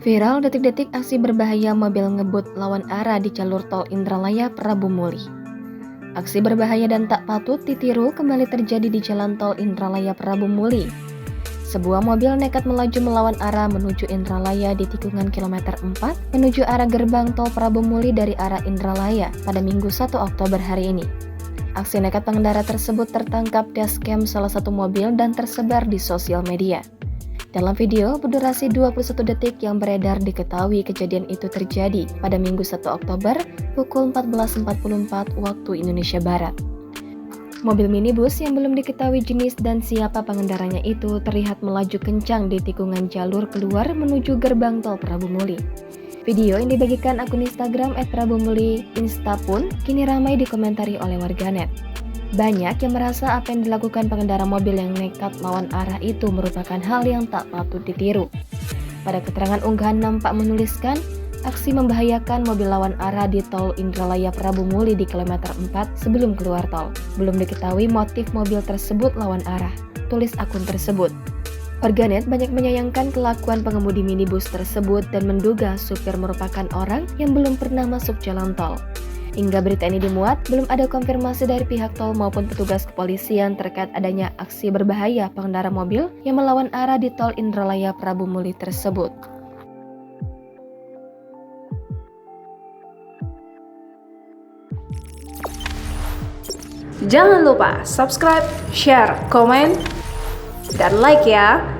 Viral detik-detik aksi berbahaya mobil ngebut lawan arah di jalur tol Indralaya Prabu Muli. Aksi berbahaya dan tak patut ditiru kembali terjadi di jalan tol Indralaya Prabu Muli. Sebuah mobil nekat melaju melawan arah menuju Indralaya di tikungan kilometer 4 menuju arah gerbang tol Prabu Muli dari arah Indralaya pada Minggu 1 Oktober hari ini. Aksi nekat pengendara tersebut tertangkap dashcam salah satu mobil dan tersebar di sosial media. Dalam video berdurasi 21 detik yang beredar diketahui kejadian itu terjadi pada Minggu 1 Oktober pukul 14.44 waktu Indonesia Barat. Mobil minibus yang belum diketahui jenis dan siapa pengendaranya itu terlihat melaju kencang di tikungan jalur keluar menuju gerbang tol Prabu Muli. Video yang dibagikan akun Instagram @prabumuli_insta pun kini ramai dikomentari oleh warganet. Banyak yang merasa apa yang dilakukan pengendara mobil yang nekat melawan arah itu merupakan hal yang tak patut ditiru. Pada keterangan unggahan nampak menuliskan, aksi membahayakan mobil lawan arah di tol Indralaya Prabu Muli di kilometer 4 sebelum keluar tol. Belum diketahui motif mobil tersebut lawan arah, tulis akun tersebut. Warganet banyak menyayangkan kelakuan pengemudi minibus tersebut dan menduga supir merupakan orang yang belum pernah masuk jalan tol. Hingga berita ini dimuat, belum ada konfirmasi dari pihak tol maupun petugas kepolisian terkait adanya aksi berbahaya pengendara mobil yang melawan arah di tol Indralaya Prabu Muli tersebut. Jangan lupa subscribe, share, komen, dan like ya!